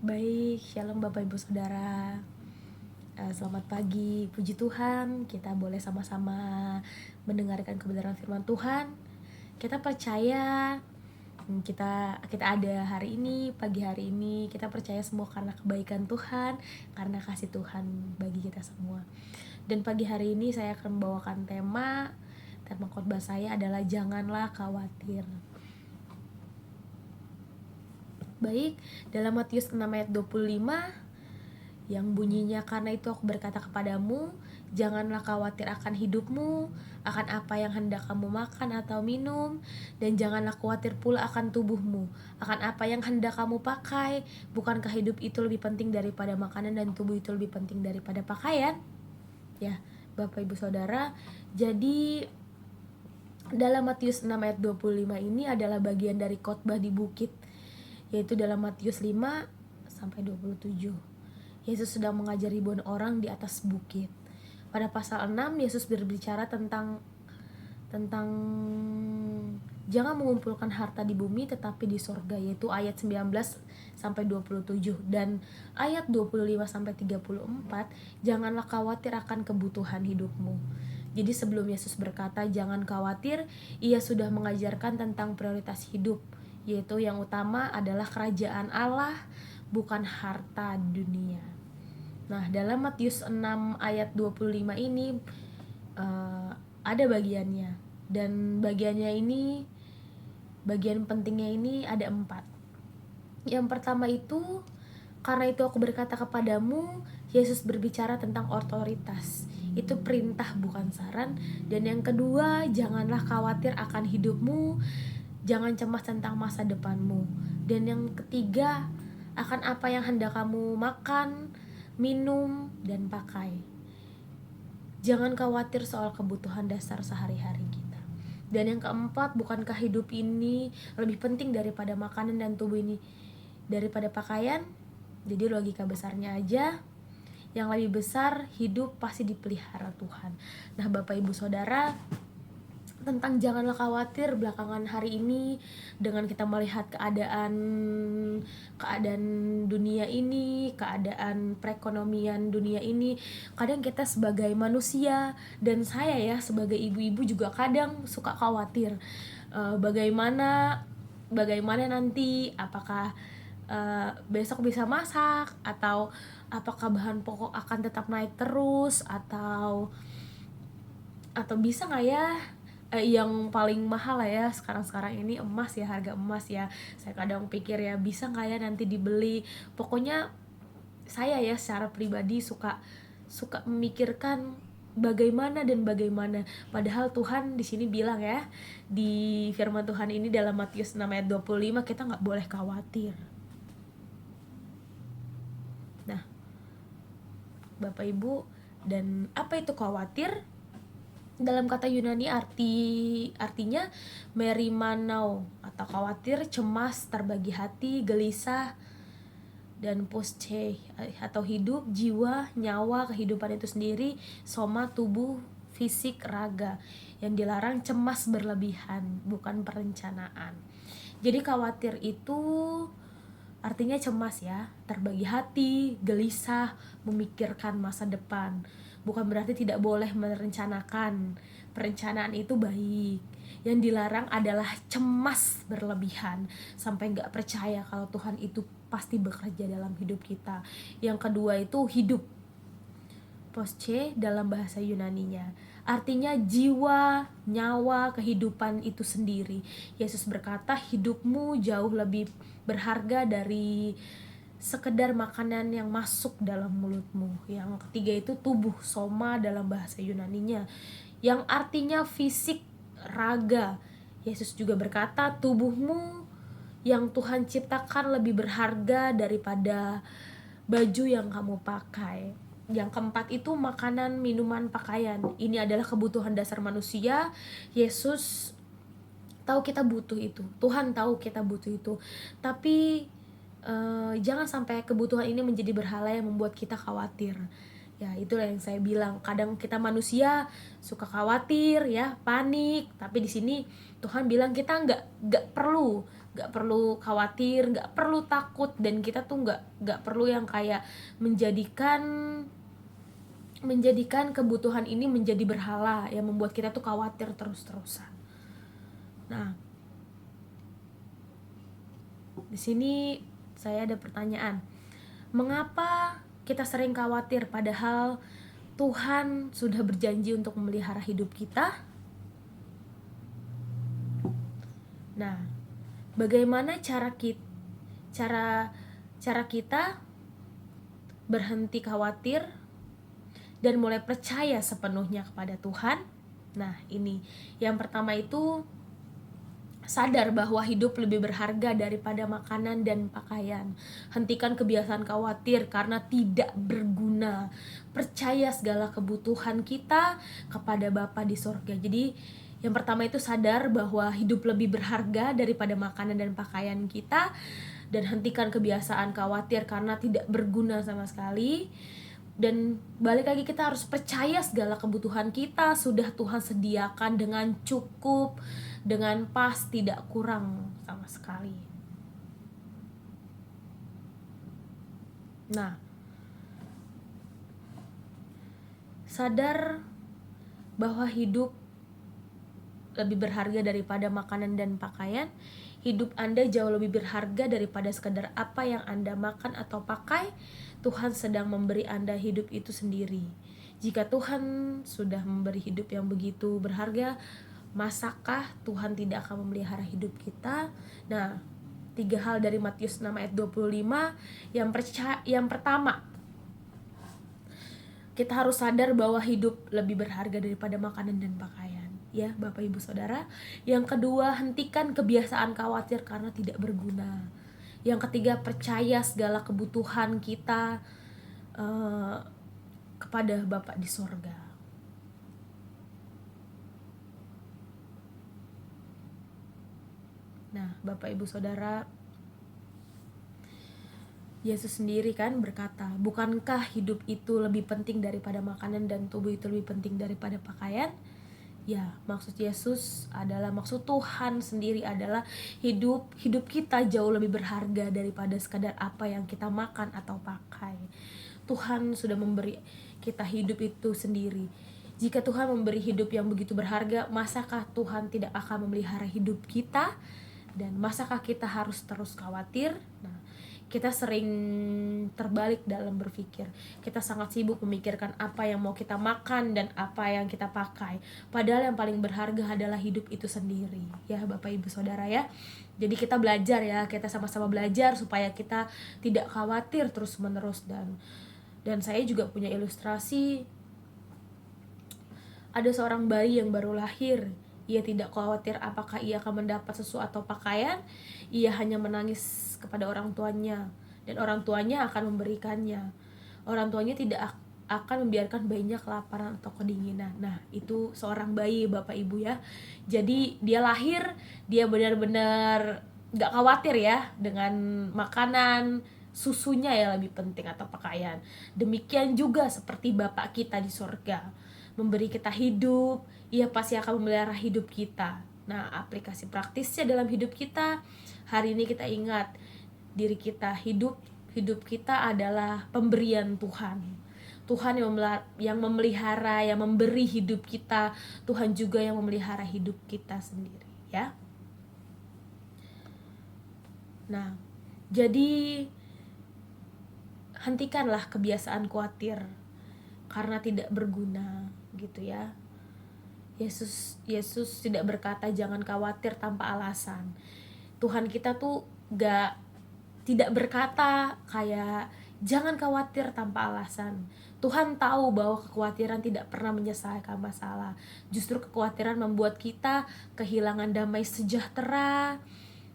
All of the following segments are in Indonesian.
Baik, shalom Bapak Ibu Saudara. Selamat pagi, puji Tuhan. Kita boleh sama-sama mendengarkan kebenaran firman Tuhan. Kita percaya kita ada hari ini, pagi hari ini. Kita percaya semua karena kebaikan Tuhan, karena kasih Tuhan bagi kita semua. Dan pagi hari ini saya akan membawakan tema khotbah saya adalah janganlah khawatir. Baik, dalam Matius 6 ayat 25 yang bunyinya, karena itu aku berkata kepadamu, janganlah khawatir akan hidupmu, akan apa yang hendak kamu makan atau minum, dan janganlah khawatir pula akan tubuhmu, akan apa yang hendak kamu pakai. Bukankah hidup itu lebih penting daripada makanan dan tubuh itu lebih penting daripada pakaian? Ya, Bapak Ibu Saudara, jadi dalam Matius 6 ayat 25 ini adalah bagian dari khotbah di bukit, yaitu dalam Matius 5 sampai 27. Yesus sedang mengajar ribuan orang di atas bukit. Pada pasal 6 Yesus berbicara tentang jangan mengumpulkan harta di bumi tetapi di sorga, yaitu ayat 19 sampai 27, dan ayat 25 sampai 34, janganlah khawatir akan kebutuhan hidupmu. Jadi sebelum Yesus berkata jangan khawatir, ia sudah mengajarkan tentang prioritas hidup, yaitu yang utama adalah kerajaan Allah, bukan harta dunia. Nah, dalam Matius 6 ayat 25 ini ada bagiannya, dan bagian pentingnya ini ada 4. Yang pertama itu, karena itu aku berkata kepadamu, Yesus berbicara tentang otoritas. Itu perintah bukan saran. Dan yang kedua, janganlah khawatir akan hidupmu, jangan cemas tentang masa depanmu. Dan yang ketiga, akan apa yang hendak kamu makan, minum, dan pakai. Jangan khawatir soal kebutuhan dasar sehari-hari kita. Dan yang keempat, bukankah hidup ini lebih penting daripada makanan dan tubuh ini daripada pakaian? Jadi logika besarnya aja, yang lebih besar hidup pasti dipelihara Tuhan. Nah, Bapak Ibu Saudara, tentang janganlah khawatir belakangan hari ini, dengan kita melihat keadaan dunia ini, keadaan perekonomian dunia ini, kadang kita sebagai manusia, dan saya ya sebagai ibu-ibu juga kadang suka khawatir, bagaimana nanti, apakah besok bisa masak, atau apakah bahan pokok akan tetap naik terus, atau bisa nggak ya, yang paling mahal lah ya sekarang ini emas ya, harga emas ya. Saya kadang pikir ya, bisa nggak ya nanti dibeli. Pokoknya saya ya secara pribadi suka memikirkan bagaimana. Padahal Tuhan di sini bilang ya, di firman Tuhan ini dalam Matius 6 ayat 25, kita nggak boleh khawatir. Nah, Bapak Ibu, dan apa itu khawatir? Dalam kata Yunani artinya merimanau, atau khawatir, cemas, terbagi hati, gelisah, dan posche atau hidup, jiwa, nyawa, kehidupan itu sendiri, soma, tubuh, fisik, raga. Yang dilarang cemas berlebihan, bukan perencanaan. Jadi khawatir itu artinya cemas ya, terbagi hati, gelisah, memikirkan masa depan. Bukan berarti tidak boleh merencanakan. Perencanaan itu baik. Yang dilarang adalah cemas berlebihan sampai gak percaya kalau Tuhan itu pasti bekerja dalam hidup kita. Yang kedua itu hidup, posche dalam bahasa Yunaninya, artinya jiwa, nyawa, kehidupan itu sendiri. Yesus berkata hidupmu jauh lebih berharga dari sekedar makanan yang masuk dalam mulutmu. Yang ketiga itu tubuh, soma dalam bahasa Yunaninya, yang artinya fisik, raga. Yesus juga berkata tubuhmu yang Tuhan ciptakan lebih berharga daripada baju yang kamu pakai. Yang keempat itu makanan, minuman, pakaian. Ini adalah kebutuhan dasar manusia. Yesus tahu kita butuh itu, Tuhan tahu kita butuh itu. Tapi jangan sampai kebutuhan ini menjadi berhala yang membuat kita khawatir. Ya, itulah yang saya bilang, kadang kita manusia suka khawatir ya, panik. Tapi di sini Tuhan bilang kita nggak perlu nggak perlu khawatir, nggak perlu takut, dan kita tuh nggak perlu yang kayak menjadikan kebutuhan ini menjadi berhala yang membuat kita tuh khawatir terus-terusan. Nah, di sini saya ada pertanyaan. Mengapa kita sering khawatir padahal Tuhan sudah berjanji untuk memelihara hidup kita? Nah, bagaimana cara kita berhenti khawatir dan mulai percaya sepenuhnya kepada Tuhan? Nah, ini yang pertama itu sadar bahwa hidup lebih berharga daripada makanan dan pakaian. Hentikan kebiasaan khawatir karena tidak berguna. Percaya segala kebutuhan kita kepada Bapa di sorga. Jadi yang pertama itu sadar bahwa hidup lebih berharga daripada makanan dan pakaian kita, dan hentikan kebiasaan khawatir karena tidak berguna sama sekali. Dan balik lagi, kita harus percaya segala kebutuhan kita sudah Tuhan sediakan dengan cukup, dengan pas, tidak kurang sama sekali. Nah, sadar bahwa hidup lebih berharga daripada makanan dan pakaian. Hidup Anda jauh lebih berharga daripada sekadar apa yang Anda makan atau pakai. Tuhan sedang memberi Anda hidup itu sendiri. Jika Tuhan sudah memberi hidup yang begitu berharga, masakah Tuhan tidak akan memelihara hidup kita? Nah, 3 hal dari Matius 6 ayat 25. Yang pertama, kita harus sadar bahwa hidup lebih berharga daripada makanan dan pakaian, ya Bapak Ibu Saudara. Yang kedua, hentikan kebiasaan khawatir karena tidak berguna. Yang ketiga, percaya segala kebutuhan kita kepada Bapa di sorga. Nah, Bapak Ibu Saudara, Yesus sendiri kan berkata, bukankah hidup itu lebih penting daripada makanan dan tubuh itu lebih penting daripada pakaian? Ya, maksud Yesus adalah, maksud Tuhan sendiri adalah hidup kita jauh lebih berharga daripada sekadar apa yang kita makan atau pakai. Tuhan sudah memberi kita hidup itu sendiri. Jika Tuhan memberi hidup yang begitu berharga, masakah Tuhan tidak akan memelihara hidup kita? Dan masakah kita harus terus khawatir? Nah, kita sering terbalik dalam berpikir. Kita sangat sibuk memikirkan apa yang mau kita makan dan apa yang kita pakai. Padahal yang paling berharga adalah hidup itu sendiri. Ya Bapak Ibu Saudara ya. Jadi kita belajar ya, kita sama-sama belajar supaya kita tidak khawatir terus-menerus. Dan saya juga punya ilustrasi. Ada seorang bayi yang baru lahir. Ia tidak khawatir apakah ia akan mendapat sesuatu atau pakaian. Ia hanya menangis kepada orang tuanya, dan orang tuanya akan memberikannya. Orang tuanya tidak akan membiarkan bayinya kelaparan atau kedinginan. Nah, itu seorang bayi Bapak Ibu ya. Jadi dia lahir, dia benar-benar gak khawatir ya dengan makanan, susunya ya lebih penting atau pakaian. Demikian juga seperti Bapak kita di sorga, memberi kita hidup, Ia pasti akan memelihara hidup kita. Nah, aplikasi praktisnya dalam hidup kita, hari ini kita ingat, diri kita hidup kita adalah pemberian Tuhan. Tuhan yang memelihara, yang memberi hidup kita. Tuhan juga yang memelihara hidup kita sendiri, ya. Nah, jadi hentikanlah kebiasaan khawatir karena tidak berguna, gitu ya. Yesus tidak berkata jangan khawatir tanpa alasan. Tuhan kita tuh tidak berkata kayak jangan khawatir tanpa alasan. Tuhan tahu bahwa kekhawatiran tidak pernah menyelesaikan masalah. Justru kekhawatiran membuat kita kehilangan damai sejahtera,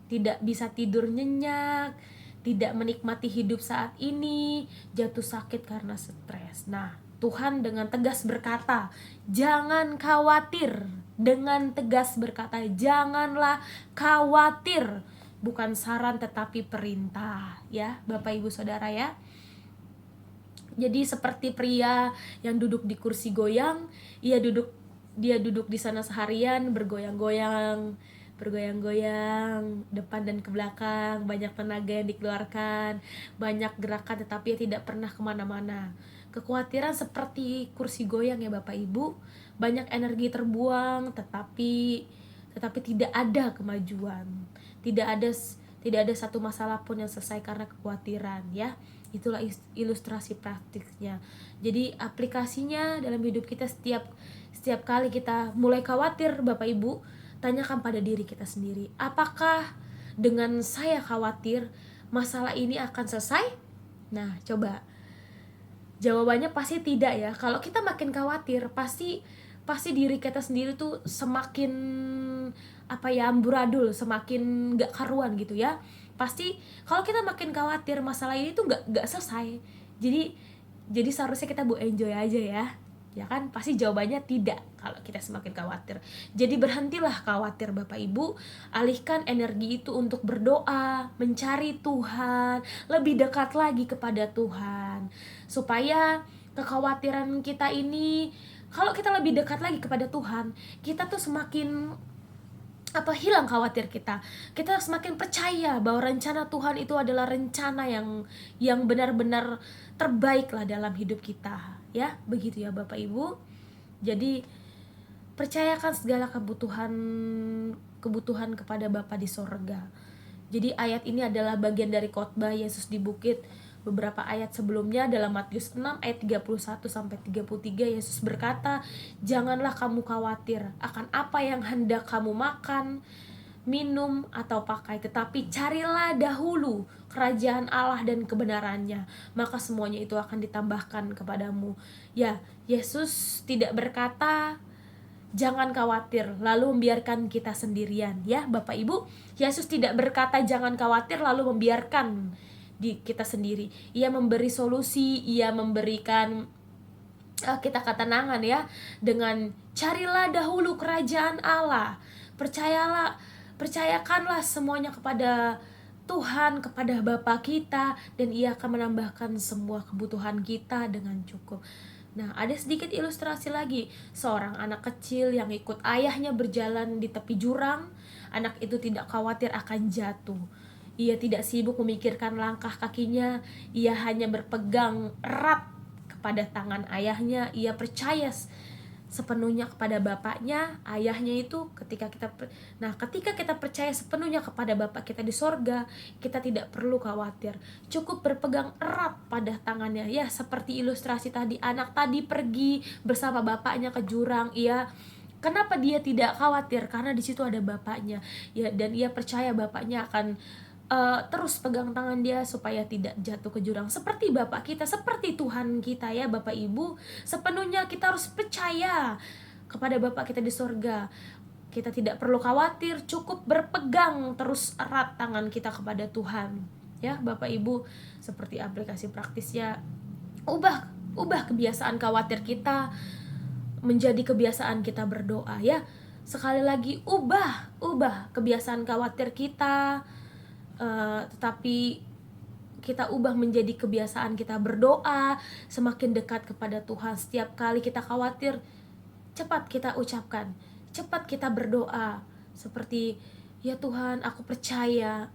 tidak bisa tidur nyenyak, tidak menikmati hidup saat ini, jatuh sakit karena stres. Nah, Tuhan dengan tegas berkata, jangan khawatir. Dengan tegas berkata, janganlah khawatir. Bukan saran tetapi perintah, ya Bapak Ibu Saudara ya. Jadi seperti pria yang duduk di kursi goyang, dia duduk di sana seharian bergoyang-goyang bergoyang-goyang depan dan ke belakang, banyak tenaga yang dikeluarkan, banyak gerakan tetapi tidak pernah kemana-mana. Kekhawatiran seperti kursi goyang ya Bapak Ibu, banyak energi terbuang tetapi tidak ada kemajuan, tidak ada satu masalah pun yang selesai karena kekhawatiran ya. Itulah ilustrasi praktiknya. Jadi aplikasinya dalam hidup kita, setiap kali kita mulai khawatir Bapak Ibu, tanyakan pada diri kita sendiri, apakah dengan saya khawatir masalah ini akan selesai? Nah, coba jawabannya pasti tidak ya. Kalau kita makin khawatir, pasti diri kita sendiri tuh semakin amburadul, semakin gak karuan gitu ya. Pasti kalau kita makin khawatir masalah ini tuh gak selesai. Jadi seharusnya kita enjoy aja ya kan. Pasti jawabannya tidak kalau kita semakin khawatir. Jadi berhentilah khawatir Bapak Ibu, alihkan energi itu untuk berdoa, mencari Tuhan, lebih dekat lagi kepada Tuhan, supaya kekhawatiran kita ini, kalau kita lebih dekat lagi kepada Tuhan, kita tuh semakin hilang khawatir kita semakin percaya bahwa rencana Tuhan itu adalah rencana yang benar-benar terbaik lah dalam hidup kita ya. Begitu ya Bapak Ibu. Jadi percayakan segala kebutuhan kepada Bapa di sorga. Jadi ayat ini adalah bagian dari khotbah Yesus di bukit. Beberapa ayat sebelumnya dalam Matius 6 ayat 31 sampai 33, Yesus berkata, "Janganlah kamu khawatir akan apa yang hendak kamu makan, minum atau pakai, tetapi carilah dahulu kerajaan Allah dan kebenarannya, maka semuanya itu akan ditambahkan kepadamu." Ya, Yesus tidak berkata jangan khawatir lalu membiarkan kita sendirian ya Bapak Ibu. Yesus tidak berkata jangan khawatir lalu membiarkan kita sendiri. Ia memberi solusi, ia memberikan kita ketenangan ya, dengan carilah dahulu kerajaan Allah. Percayakanlah semuanya kepada Tuhan, kepada Bapa kita, dan Ia akan menambahkan semua kebutuhan kita dengan cukup. Nah, ada sedikit ilustrasi lagi. Seorang anak kecil yang ikut ayahnya berjalan di tepi jurang. Anak itu tidak khawatir akan jatuh. Ia tidak sibuk memikirkan langkah kakinya. Ia hanya berpegang erat kepada tangan ayahnya. Ia percaya sepenuhnya kepada bapaknya, ayahnya itu. Ketika kita percaya sepenuhnya kepada Bapa kita di sorga, kita tidak perlu khawatir. Cukup berpegang erat pada tangannya. Ya, seperti ilustrasi tadi, anak tadi pergi bersama bapaknya ke jurang. Kenapa dia tidak khawatir? Karena di situ ada bapaknya. Ya, dan ia percaya bapaknya akan terus pegang tangan dia supaya tidak jatuh ke jurang. Seperti Bapak kita, seperti Tuhan kita ya Bapak Ibu. Sepenuhnya kita harus percaya kepada Bapak kita di sorga. Kita tidak perlu khawatir, cukup berpegang terus erat tangan kita kepada Tuhan ya Bapak Ibu. Seperti aplikasi praktisnya, ubah kebiasaan khawatir kita menjadi kebiasaan kita berdoa ya. Sekali lagi, ubah kebiasaan khawatir kita, tetapi kita ubah menjadi kebiasaan kita berdoa, semakin dekat kepada Tuhan. Setiap kali kita khawatir, cepat kita ucapkan, cepat kita berdoa seperti, ya Tuhan, aku percaya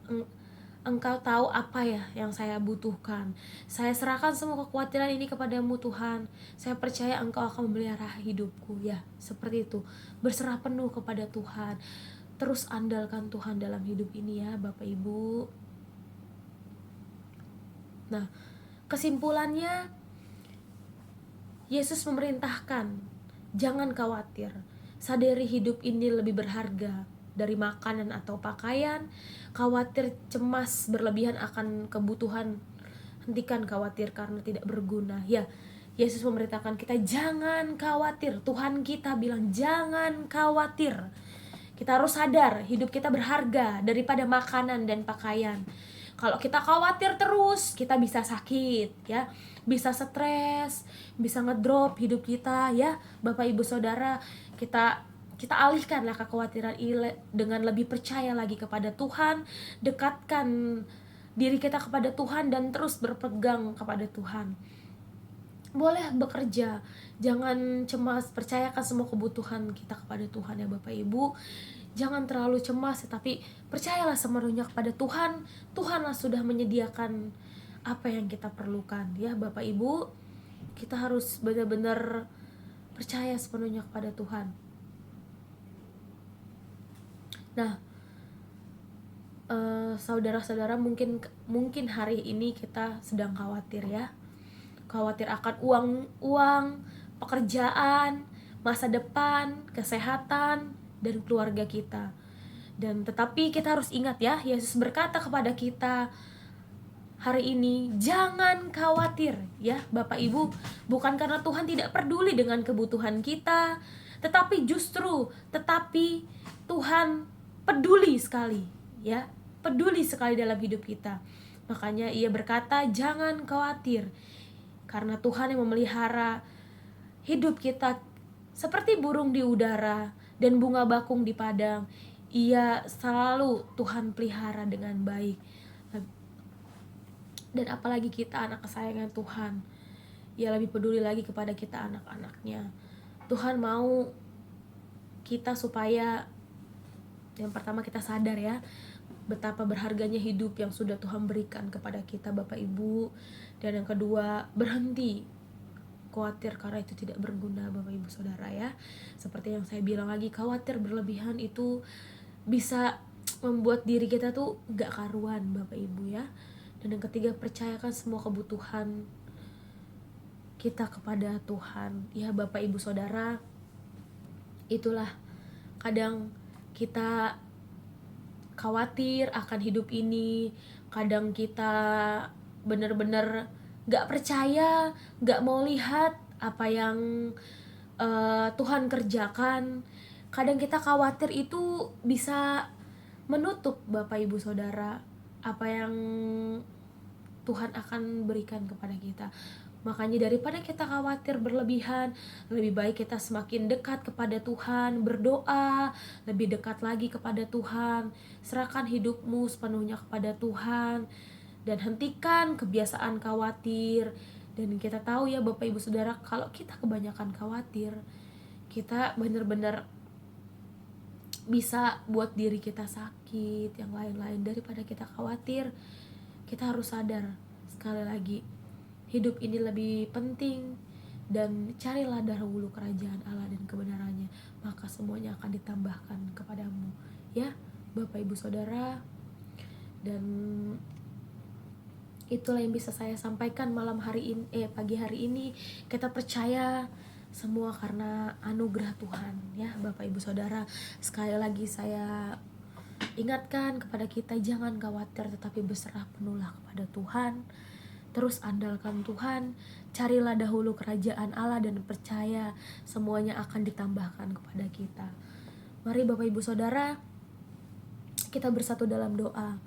Engkau tahu apa ya yang saya butuhkan. Saya serahkan semua kekhawatiran ini kepadamu Tuhan. Saya percaya Engkau akan memelihara hidupku ya. Seperti itu, berserah penuh kepada Tuhan. Terus andalkan Tuhan dalam hidup ini ya Bapak Ibu. Nah, kesimpulannya, Yesus memerintahkan jangan khawatir. Sadari hidup ini lebih berharga dari makanan atau pakaian. Khawatir, cemas, berlebihan akan kebutuhan, hentikan khawatir karena tidak berguna. Ya, Yesus memerintahkan kita jangan khawatir. Tuhan kita bilang jangan khawatir. Kita harus sadar hidup kita berharga daripada makanan dan pakaian. Kalau kita khawatir terus, kita bisa sakit ya, bisa stres, bisa ngedrop hidup kita ya Bapak Ibu Saudara. Kita alihkanlah kekhawatiran ini dengan lebih percaya lagi kepada Tuhan. Dekatkan diri kita kepada Tuhan dan terus berpegang kepada Tuhan. Boleh bekerja, jangan cemas, percayakan semua kebutuhan kita kepada Tuhan ya Bapak Ibu. Jangan terlalu cemas, tetapi percayalah sepenuhnya kepada Tuhan. Tuhanlah sudah menyediakan apa yang kita perlukan. Ya Bapak Ibu, kita harus benar-benar percaya sepenuhnya kepada Tuhan. Nah, saudara-saudara, mungkin hari ini kita sedang khawatir ya. Khawatir akan uang, pekerjaan, masa depan, kesehatan, dan keluarga kita. Dan tetapi kita harus ingat ya, Yesus berkata kepada kita hari ini, jangan khawatir ya Bapak Ibu. Bukan karena Tuhan tidak peduli dengan kebutuhan kita, tetapi Tuhan peduli sekali ya, peduli sekali dalam hidup kita. Makanya Ia berkata jangan khawatir, karena Tuhan yang memelihara hidup kita seperti burung di udara dan bunga bakung di padang. Ia selalu Tuhan pelihara dengan baik. Dan apalagi kita anak kesayangan Tuhan, Ia lebih peduli lagi kepada kita anak-anaknya. Tuhan mau kita supaya yang pertama kita sadar ya, betapa berharganya hidup yang sudah Tuhan berikan kepada kita Bapak Ibu. Dan yang kedua, berhenti khawatir karena itu tidak berguna Bapak Ibu Saudara ya. Seperti yang saya bilang lagi, khawatir berlebihan itu bisa membuat diri kita tuh gak karuan Bapak Ibu ya. Dan yang ketiga, percayakan semua kebutuhan kita kepada Tuhan ya Bapak Ibu Saudara. Itulah kadang kita khawatir akan hidup ini, kadang kita benar-benar gak percaya, gak mau lihat apa yang Tuhan kerjakan. Kadang kita khawatir itu bisa menutup Bapak Ibu Saudara apa yang Tuhan akan berikan kepada kita. Makanya daripada kita khawatir berlebihan, lebih baik kita semakin dekat kepada Tuhan, berdoa, lebih dekat lagi kepada Tuhan, serahkan hidupmu sepenuhnya kepada Tuhan, dan hentikan kebiasaan khawatir. Dan kita tahu ya Bapak Ibu Saudara, kalau kita kebanyakan khawatir, kita benar-benar bisa buat diri kita sakit, yang lain-lain. Daripada kita khawatir, kita harus sadar sekali lagi, hidup ini lebih penting, dan carilah dahulu kerajaan Allah dan kebenarannya, maka semuanya akan ditambahkan kepadamu ya Bapak Ibu Saudara. Dan itulah yang bisa saya sampaikan pagi hari ini. Kita percaya semua karena anugerah Tuhan ya Bapak Ibu Saudara. Sekali lagi saya ingatkan kepada kita, jangan khawatir tetapi berserah penuhlah kepada Tuhan. Terus andalkan Tuhan, carilah dahulu kerajaan Allah dan percaya semuanya akan ditambahkan kepada kita. Mari Bapak Ibu Saudara, kita bersatu dalam doa.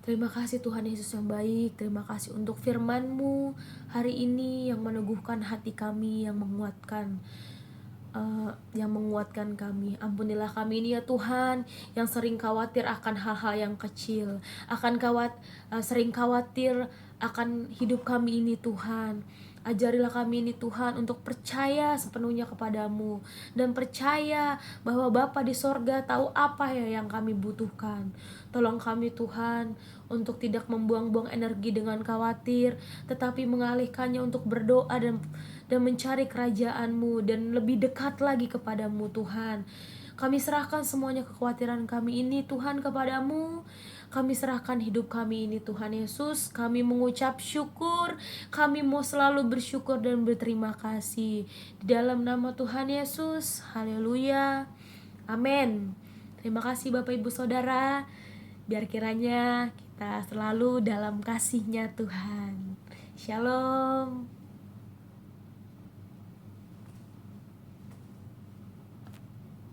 Terima kasih Tuhan Yesus yang baik, terima kasih untuk firman-Mu hari ini yang meneguhkan hati kami, yang menguatkan kami. Ampunilah kami ini ya Tuhan, yang sering khawatir akan hal-hal yang kecil, sering khawatir akan hidup kami ini Tuhan. Ajarilah kami ini Tuhan untuk percaya sepenuhnya kepadamu, dan percaya bahwa Bapa di sorga tahu apa ya yang kami butuhkan. Tolong kami Tuhan untuk tidak membuang-buang energi dengan khawatir, tetapi mengalihkannya untuk berdoa dan mencari kerajaan-Mu dan lebih dekat lagi kepadamu Tuhan. Kami serahkan semuanya kekhawatiran kami ini Tuhan kepadamu. Kami serahkan hidup kami ini Tuhan Yesus. Kami mengucap syukur, kami mau selalu bersyukur dan berterima kasih di dalam nama Tuhan Yesus. Haleluya, amin. Terima kasih Bapak Ibu Saudara. Biar kiranya kita selalu dalam kasih-Nya Tuhan. Shalom.